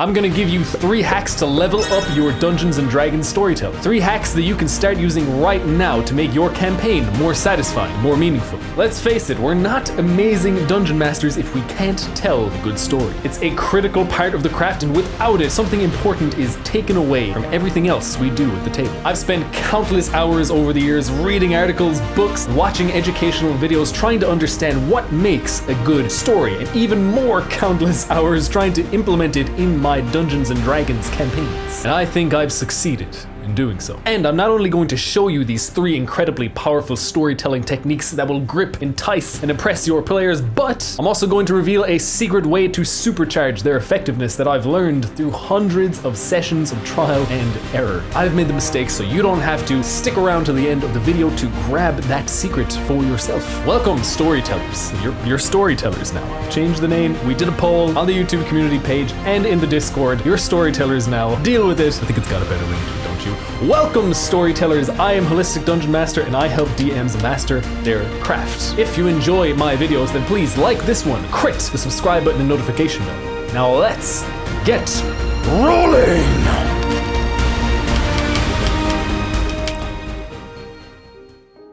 I'm gonna give you 3 hacks to level up your Dungeons & Dragons storytelling. 3 hacks that you can start using right now to make your campaign more satisfying, more meaningful. Let's face it, we're not amazing dungeon masters if we can't tell a good story. It's a critical part of the craft, and without it, something important is taken away from everything else we do at the table. I've spent countless hours over the years reading articles, books, watching educational videos, trying to understand what makes a good story, and even more countless hours trying to implement it in my Dungeons & Dragons campaigns. And I think I've succeeded in doing so. And I'm not only going to show you these 3 incredibly powerful storytelling techniques that will grip, entice, and impress your players, but I'm also going to reveal a secret way to supercharge their effectiveness that I've learned through hundreds of sessions of trial and error. I've made the mistake so you don't have to. Stick around to the end of the video to grab that secret for yourself. Welcome, storytellers. You're storytellers now. Change the name. We did a poll on the YouTube community page and in the Discord. You're storytellers now. Deal with it. I think it's got a better ring, don't you? Welcome, storytellers. I am Holistic Dungeon Master, and I help DMs master their craft. If you enjoy my videos, then please like this one, crit the subscribe button and notification bell. Now let's get rolling!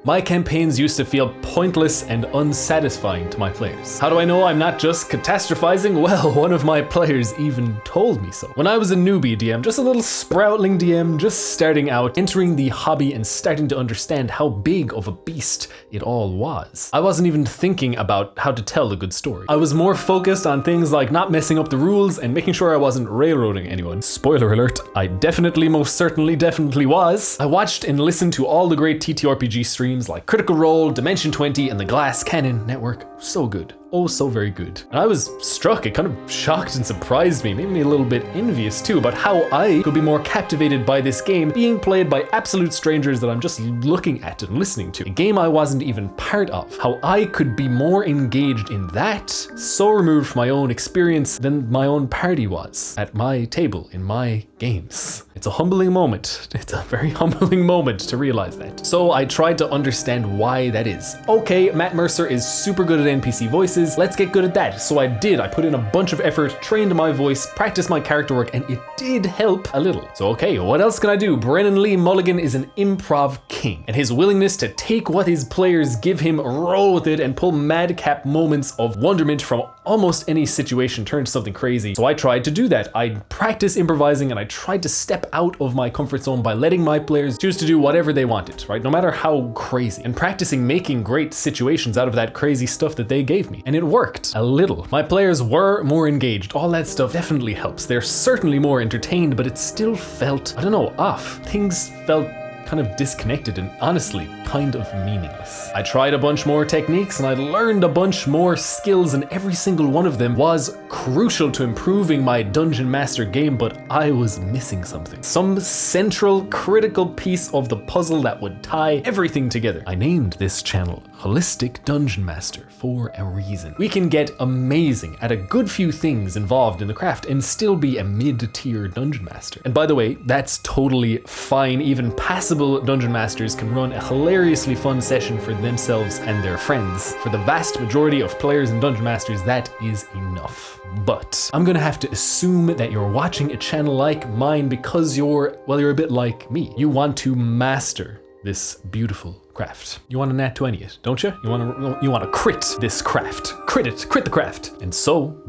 My campaigns used to feel pointless and unsatisfying to my players. How do I know I'm not just catastrophizing? Well, one of my players even told me so. When I was a newbie DM, just a little sproutling DM, just starting out, entering the hobby and starting to understand how big of a beast it all was, I wasn't even thinking about how to tell a good story. I was more focused on things like not messing up the rules and making sure I wasn't railroading anyone. Spoiler alert, I definitely, most certainly, definitely was. I watched and listened to all the great TTRPG streams like Critical Role, Dimension 20, and the Glass Cannon Network. So good. Oh, so very good. And I was struck, it kind of shocked and surprised me, made me a little bit envious too, about how I could be more captivated by this game being played by absolute strangers that I'm just looking at and listening to. A game I wasn't even part of. How I could be more engaged in that, so removed from my own experience than my own party was at my table in my games. It's a humbling moment. It's a very humbling moment to realize that. So I tried to understand why that is. Okay, Matt Mercer is super good at NPC voices. Let's get good at that. So I did. I put in a bunch of effort, trained my voice, practiced my character work, and it did help a little. So okay, what else can I do? Brennan Lee Mulligan is an improv king, and his willingness to take what his players give him, roll with it, and pull madcap moments of wonderment from almost any situation turn to something crazy. So I tried to do that. I practiced improvising, and I tried to step out of my comfort zone by letting my players choose to do whatever they wanted, right? No matter how crazy, and practicing making great situations out of that crazy stuff that they gave me. And it worked a little. My players were more engaged. All that stuff definitely helps. They're certainly more entertained, but it still felt, I don't know, off. Things felt kind of disconnected and honestly kind of meaningless. I tried a bunch more techniques and I learned a bunch more skills, and every single one of them was crucial to improving my Dungeon Master game, but I was missing something. Some central critical piece of the puzzle that would tie everything together. I named this channel Holistic Dungeon Master for a reason. We can get amazing at a good few things involved in the craft and still be a mid-tier Dungeon Master. And by the way, that's totally fine. Even passable Dungeon Masters can run a hilariously fun session for themselves and their friends. For the vast majority of players and Dungeon Masters, that is enough. But I'm gonna have to assume that you're watching a channel like mine because you're a bit like me. You want to master this beautiful craft. You want to nat 20 it, don't you? You want to crit this craft. Crit the craft. And so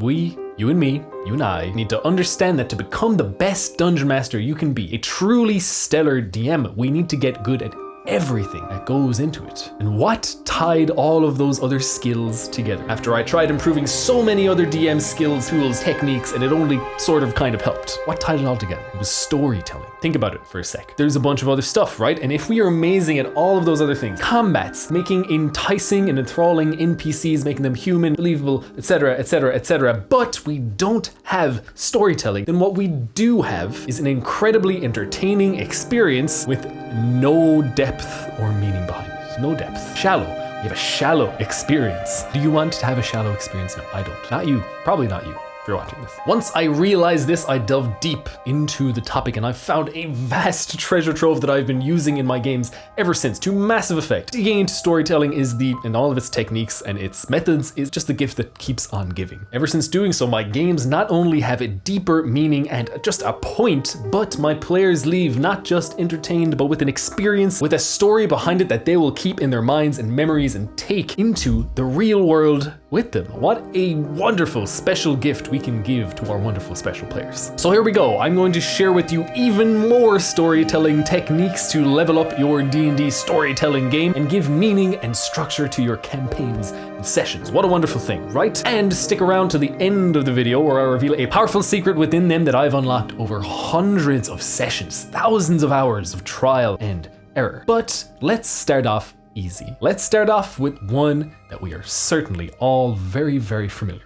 you and me, you and I need to understand that to become the best Dungeon Master you can be, a truly stellar DM, we need to get good at everything that goes into it. And what tied all of those other skills together? After I tried improving so many other DM skills, tools, techniques, and it only sort of kind of helped. What tied it all together? It was storytelling. Think about it for a sec. There's a bunch of other stuff, right? And if we are amazing at all of those other things, combats, making enticing and enthralling NPCs, making them human, believable, etc., etc., etc., but we don't have storytelling, then what we do have is an incredibly entertaining experience with no depth or meaning behind it. No depth. Shallow. You have a shallow experience. Do you want to have a shallow experience? No, I don't. Not you. Probably not you. if you're watching this. Once I realized this, I delved deep into the topic and I found a vast treasure trove that I've been using in my games ever since, to massive effect. Digging into storytelling and all of its techniques and its methods is just a gift that keeps on giving. Ever since doing so, my games not only have a deeper meaning and just a point, but my players leave not just entertained, but with an experience, with a story behind it that they will keep in their minds and memories and take into the real world with them. What a wonderful special gift we can give to our wonderful special players. So here we go. I'm going to share with you even more storytelling techniques to level up your D&D storytelling game and give meaning and structure to your campaigns and sessions. What a wonderful thing, right? And stick around to the end of the video where I reveal a powerful secret within them that I've unlocked over hundreds of sessions, thousands of hours of trial and error. But let's start off easy. Let's start off with one that we are certainly all very, very familiar with.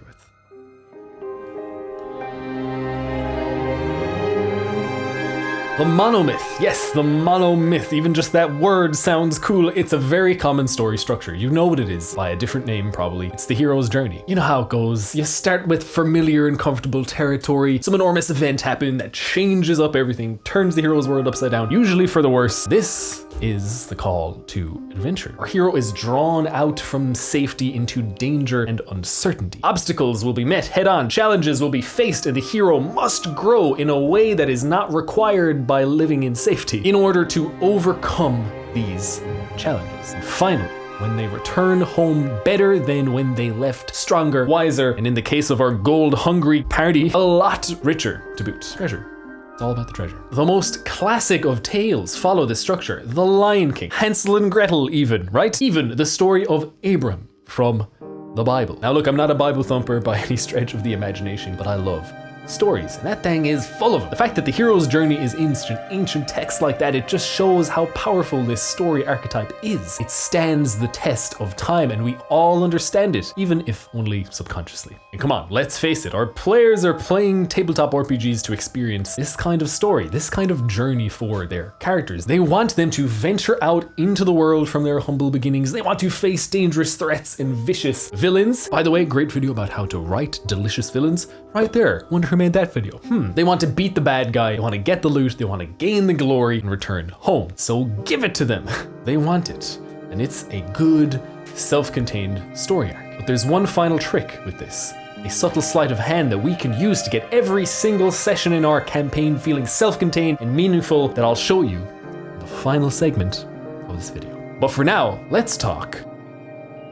The Monomyth. Yes, the Monomyth. Even just that word sounds cool. It's a very common story structure. You know what it is by a different name, probably. It's the hero's journey. You know how it goes. You start with familiar and comfortable territory. Some enormous event happens that changes up everything, turns the hero's world upside down, usually for the worse. This is the call to adventure. Our hero is drawn out from safety into danger and uncertainty. Obstacles will be met head on, challenges will be faced, and the hero must grow in a way that is not required by living in safety in order to overcome these challenges. And finally, when they return home better than when they left, stronger, wiser, and in the case of our gold-hungry party, a lot richer to boot. Treasure. It's all about the treasure. The most classic of tales follow this structure. The Lion King, Hansel and Gretel even, right? Even the story of Abram from the Bible. Now look, I'm not a Bible thumper by any stretch of the imagination, but I love stories, and that thing is full of them. The fact that the hero's journey is in such an ancient text like that, it just shows how powerful this story archetype is. It stands the test of time, and we all understand it, even if only subconsciously. And come on, let's face it, our players are playing tabletop RPGs to experience this kind of story, this kind of journey for their characters. They want them to venture out into the world from their humble beginnings. They want to face dangerous threats and vicious villains. By the way, great video about how to write delicious villains right there. Wonder who made that video. They want to beat the bad guy, they want to get the loot, they want to gain the glory and return home. So give it to them. They want it. And it's a good, self-contained story arc. But there's one final trick with this. A subtle sleight of hand that we can use to get every single session in our campaign feeling self-contained and meaningful that I'll show you in the final segment of this video. But for now, let's talk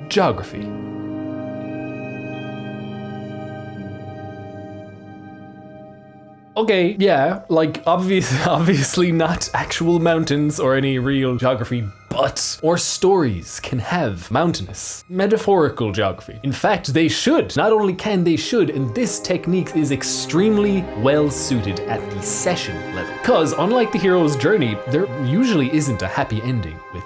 geography. Okay, yeah, like obviously not actual mountains or any real geography, but our stories can have mountainous, metaphorical geography. In fact, they should. Not only can, they should, and this technique is extremely well suited at the session level. Because unlike the hero's journey, there usually isn't a happy ending with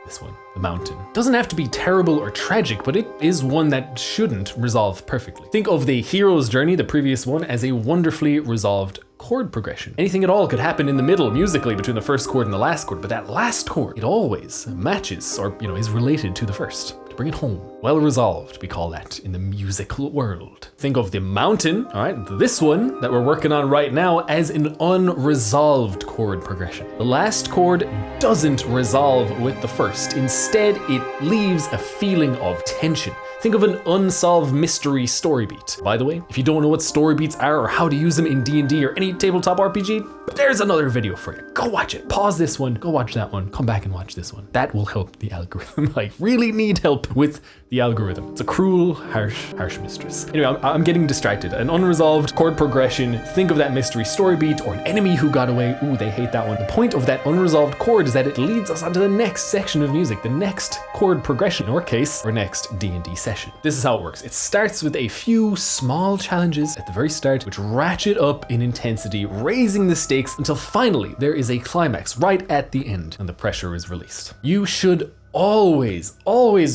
this one, the mountain. Doesn't have to be terrible or tragic, but it is one that shouldn't resolve perfectly. Think of the hero's journey, the previous one, as a wonderfully resolved chord progression. Anything at all could happen in the middle musically between the first chord and the last chord, but that last chord, it always matches or, is related to the first. To bring it home. Well resolved, we call that in the musical world. Think of the mountain, all right, this one that we're working on right now, as an unresolved chord progression. The last chord doesn't resolve with the first. Instead, it leaves a feeling of tension. Think of an unsolved mystery story beat. By the way, if you don't know what story beats are or how to use them in D&D or any tabletop RPG, there's another video for you. Go watch it. Pause this one, go watch that one, come back and watch this one. That will help the algorithm. I really need help with the algorithm. It's a cruel, harsh mistress. Anyway, I'm getting distracted. An unresolved chord progression. Think of that mystery story beat or an enemy who got away. Ooh, they hate that one. The point of that unresolved chord is that it leads us onto the next section of music, the next chord progression, in our case, our next D&D session. This is how it works. It starts with a few small challenges at the very start, which ratchet up in intensity, raising the stakes until finally there is a climax right at the end and the pressure is released. You should always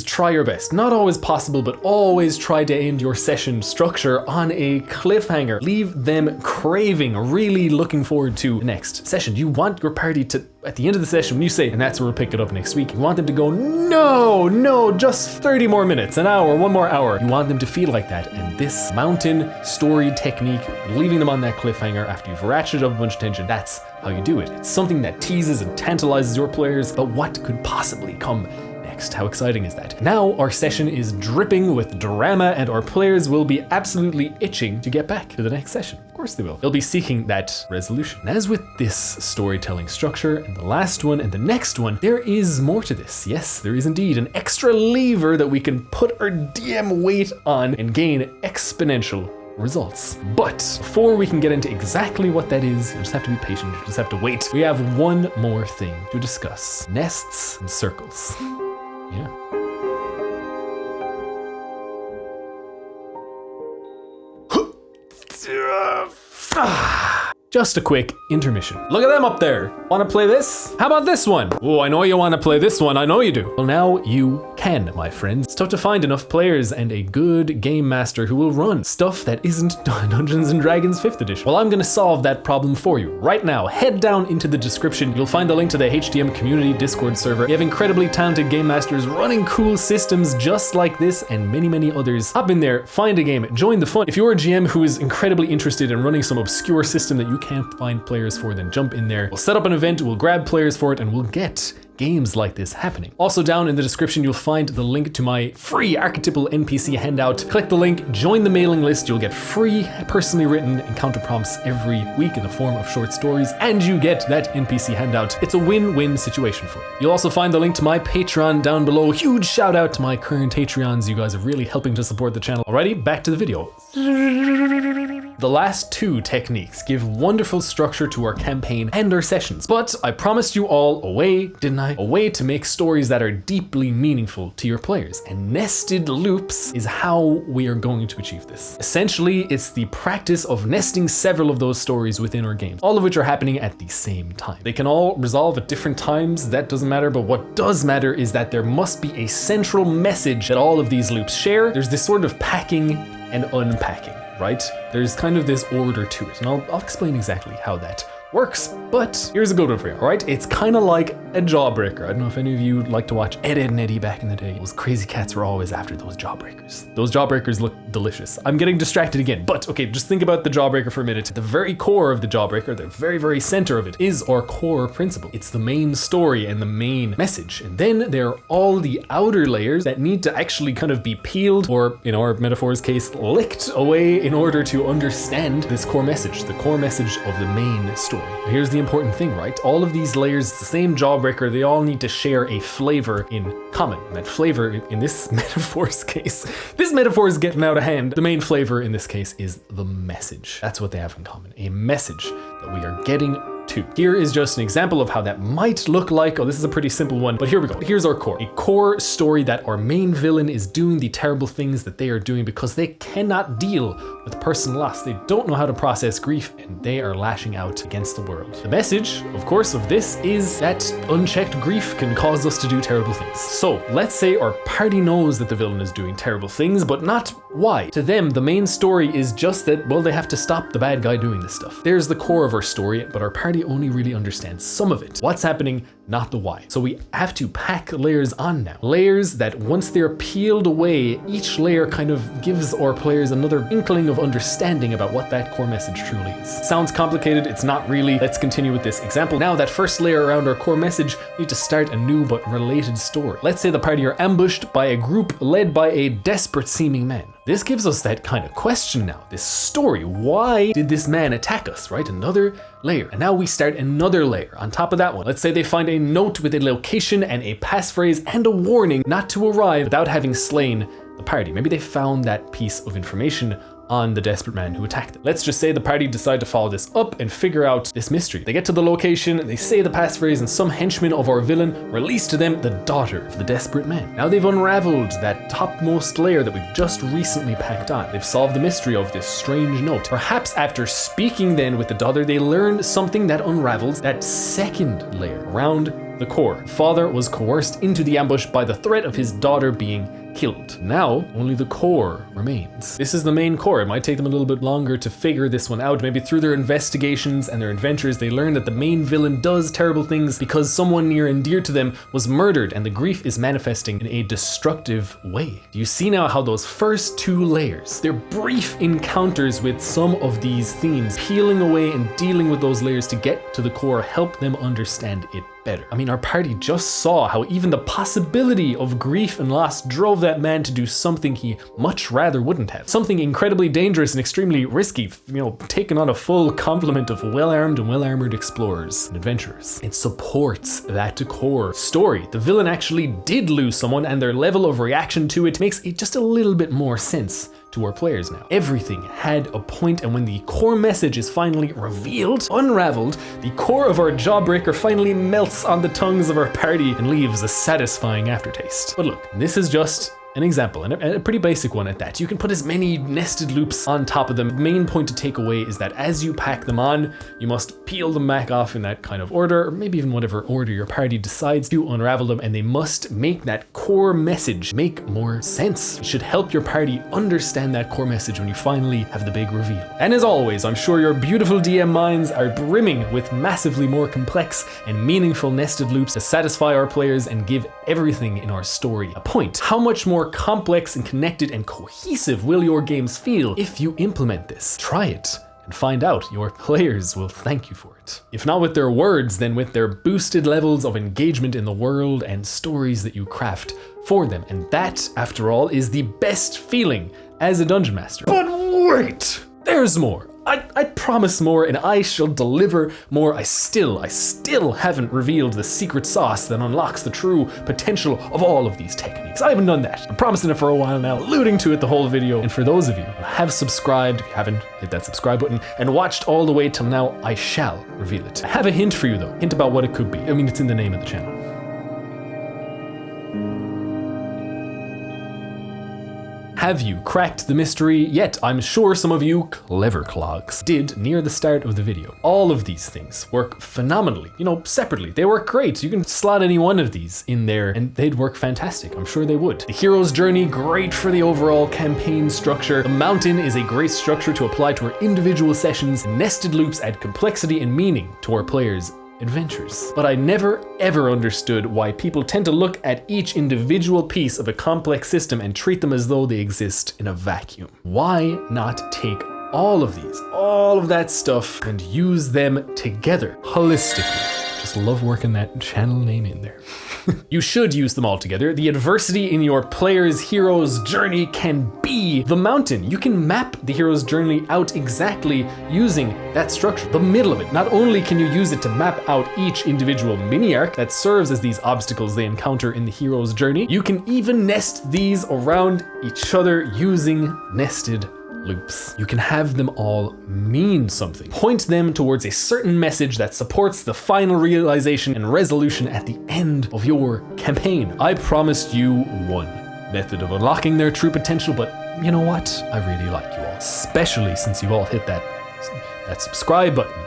try your best. Not always possible, but always try to end your session structure on a cliffhanger. Leave them craving, really looking forward to the next session. You want your party to at the end of the session, when you say, and that's where we'll pick it up next week, you want them to go, no, just 30 more minutes, an hour, 1 more hour. You want them to feel like that. And this mountain story technique, leaving them on that cliffhanger after you've ratcheted up a bunch of tension, that's how you do it. It's something that teases and tantalizes your players, but what could possibly come next? How exciting is that? Now our session is dripping with drama and our players will be absolutely itching to get back to the next session. Of course they will. They'll be seeking that resolution. And as with this storytelling structure and the last one and the next one, there is more to this. Yes, there is indeed an extra lever that we can put our DM weight on and gain exponential results. But before we can get into exactly what that is, you just have to be patient, you just have to wait. We have one more thing to discuss. Nests and circles. Yeah. Just a quick intermission. Look at them up there. Want to play this? How about this one? Oh, I know you want to play this one. I know you do. Well, now you can, my friends. It's tough to find enough players and a good game master who will run stuff that isn't Dungeons and Dragons 5th edition. Well, I'm going to solve that problem for you. Right now, head down into the description. You'll find the link to the HDM community Discord server. We have incredibly talented game masters running cool systems just like this and many, many others. Hop in there, find a game, join the fun. If you're a GM who is incredibly interested in running some obscure system that you can't find players for, then jump in there. We'll set up an event, we'll grab players for it, and we'll get games like this happening. Also down in the description, you'll find the link to my free archetypal NPC handout. Click the link, join the mailing list. You'll get free, personally written encounter prompts every week in the form of short stories, and you get that NPC handout. It's a win-win situation for you. You'll also find the link to my Patreon down below. Huge shout out to my current Patreons. You guys are really helping to support the channel. Alrighty, back to the video. The last two techniques give wonderful structure to our campaign and our sessions, but I promised you all a way, didn't I? A way to make stories that are deeply meaningful to your players, and nested loops is how we are going to achieve this. Essentially, it's the practice of nesting several of those stories within our game, all of which are happening at the same time. They can all resolve at different times, that doesn't matter, but what does matter is that there must be a central message that all of these loops share. There's this sort of packing and unpacking, right? There's kind of this order to it, and I'll explain exactly how that works, but here's a good one for you, all right? It's kind of like a jawbreaker. I don't know if any of you like to watch Ed, Edd and Eddy back in the day. Those crazy cats were always after those jawbreakers. Those jawbreakers look delicious. I'm getting distracted again, but okay, just think about the jawbreaker for a minute. The very core of the jawbreaker, the very, very center of it, is our core principle. It's the main story and the main message. And then there are all the outer layers that need to actually kind of be peeled, or in our metaphor's case, licked away in order to understand this core message, the core message of the main story. Here's the important thing, right? All of these layers, it's the same jawbreaker, they all need to share a flavor in common. And that flavor in this metaphor's case, this metaphor is getting out of hand. The main flavor in this case is the message. That's what they have in common, a message that we are getting to. Here is just an example of how that might look like. Oh, this is a pretty simple one, but here we go. Here's our core. A core story that our main villain is doing the terrible things that they are doing because they cannot deal with personal loss. They don't know how to process grief, and they are lashing out against the world. The message, of course, of this is that unchecked grief can cause us to do terrible things. So let's say our party knows that the villain is doing terrible things, but not why. To them, the main story is just that, well, they have to stop the bad guy doing this stuff. There's the core of our story, but our party only really understands some of it. What's happening, not the why. So we have to pack layers on now. Layers that once they're peeled away, each layer kind of gives our players another inkling of understanding about what that core message truly is. Sounds complicated, it's not really. Let's continue with this example. Now that first layer around our core message, we need to start a new but related story. Let's say the party are ambushed by a group led by a desperate seeming man. This gives us that kind of question now, this story. Why did this man attack us, right? Another layer. And now we start another layer on top of that one. Let's say they find a note with a location and a passphrase and a warning not to arrive without having slain the party. Maybe they found that piece of information on the desperate man who attacked them. Let's just say the party decide to follow this up and figure out this mystery. They get to the location, they say the passphrase, and some henchman of our villain release to them the daughter of the desperate man. Now they've unraveled that topmost layer that we've just recently packed on. They've solved the mystery of this strange note. Perhaps after speaking then with the daughter, they learned something that unravels that second layer around the core. Father was coerced into the ambush by the threat of his daughter being killed. Now, only the core remains. This is the main core. It might take them a little bit longer to figure this one out. Maybe through their investigations and their adventures, they learn that the main villain does terrible things because someone near and dear to them was murdered, and the grief is manifesting in a destructive way. Do you see now how those first 2 layers, their brief encounters with some of these themes, peeling away and dealing with those layers to get to the core, help them understand it better. I mean, our party just saw how even the possibility of grief and loss drove that man to do something he much rather wouldn't have. Something incredibly dangerous and extremely risky, taking on a full complement of well-armed and well-armored explorers and adventurers. It supports that core story. The villain actually did lose someone, and their level of reaction to it makes it just a little bit more sense to our players now. Everything had a point, and when the core message is finally revealed, unraveled, the core of our jawbreaker finally melts on the tongues of our party and leaves a satisfying aftertaste. But look, this is just an example, and a pretty basic one at that. You can put as many nested loops on top of them. The main point to take away is that as you pack them on, you must peel them back off in that kind of order, or maybe even whatever order your party decides to unravel them, and they must make that core message make more sense. It should help your party understand that core message when you finally have the big reveal. And as always, I'm sure your beautiful DM minds are brimming with massively more complex and meaningful nested loops to satisfy our players and give everything in our story a point. How much more complex and connected and cohesive will your games feel if you implement this? Try it and find out. Your players will thank you for it. If not with their words, then with their boosted levels of engagement in the world and stories that you craft for them. And that, after all, is the best feeling as a dungeon master. But wait, there's more. I promise more, and I shall deliver more. I still haven't revealed the secret sauce that unlocks the true potential of all of these techniques. I haven't done that. I'm promising it for a while now, alluding to it the whole video. And for those of you who have subscribed, if you haven't, hit that subscribe button, and watched all the way till now, I shall reveal it. I have a hint for you though, hint about what it could be. I mean, it's in the name of the channel. Have you cracked the mystery yet? I'm sure some of you clever clogs did near the start of the video. All of these things work phenomenally, separately. They work great. You can slot any one of these in there and they'd work fantastic. I'm sure they would. The hero's journey, great for the overall campaign structure. The mountain is a great structure to apply to our individual sessions. Nested loops add complexity and meaning to our players' adventures. But I never ever understood why people tend to look at each individual piece of a complex system and treat them as though they exist in a vacuum. Why not take all of these, all of that stuff, and use them together holistically? Just love working that channel name in there. You should use them all together. The adversity in your player's hero's journey can be the mountain. You can map the hero's journey out exactly using that structure, the middle of it. Not only can you use it to map out each individual mini arc that serves as these obstacles they encounter in the hero's journey, you can even nest these around each other using nested loops. You can have them all mean something. Point them towards a certain message that supports the final realization and resolution at the end of your campaign. I promised you one method of unlocking their true potential, but you know what? I really like you all, especially since you all hit that subscribe button.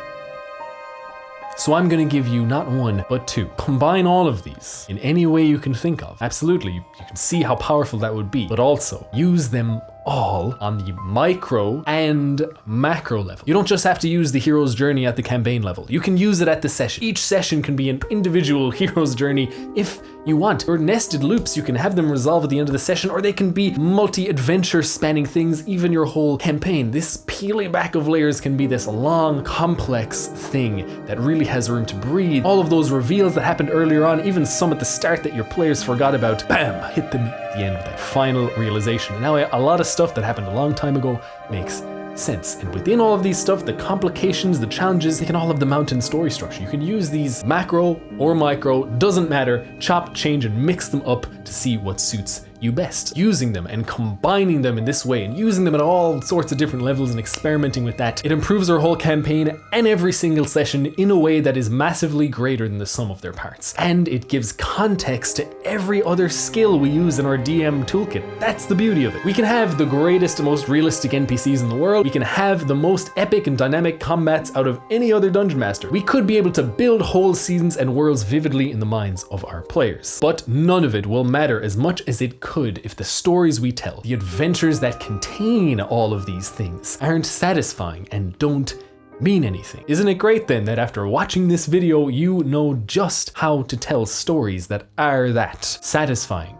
So I'm gonna give you not one, but two. Combine all of these in any way you can think of. Absolutely, you can see how powerful that would be, but also use them all on the micro and macro level. You don't just have to use the hero's journey at the campaign level. You can use it at the session. Each session can be an individual hero's journey if you want. Or nested loops, you can have them resolve at the end of the session, or they can be multi-adventure spanning things, even your whole campaign. This peeling back of layers can be this long, complex thing that really has room to breathe. All of those reveals that happened earlier on, even some at the start that your players forgot about, bam, hit them at the end with that final realization. And now a lot of stuff that happened a long time ago makes sense. And within all of these stuff, the complications, the challenges, they can all have the mountain story structure. You can use these macro or micro, doesn't matter, chop, change, and mix them up to see what suits you best. Using them and combining them in this way and using them at all sorts of different levels and experimenting with that, it improves our whole campaign and every single session in a way that is massively greater than the sum of their parts. And it gives context to every other skill we use in our DM toolkit. That's the beauty of it. We can have the greatest and most realistic NPCs in the world. We can have the most epic and dynamic combats out of any other dungeon master. We could be able to build whole seasons and worlds vividly in the minds of our players. But none of it will matter as much as it could if the stories we tell, the adventures that contain all of these things, aren't satisfying and don't mean anything. Isn't it great then that after watching this video, you know just how to tell stories that are that satisfying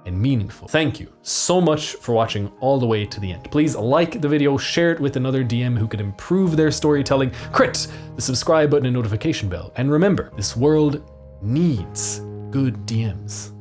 and meaningful? Thank you so much for watching all the way to the end. Please like the video, share it with another DM who could improve their storytelling, crit the subscribe button and notification bell, and remember, this world needs good DMs.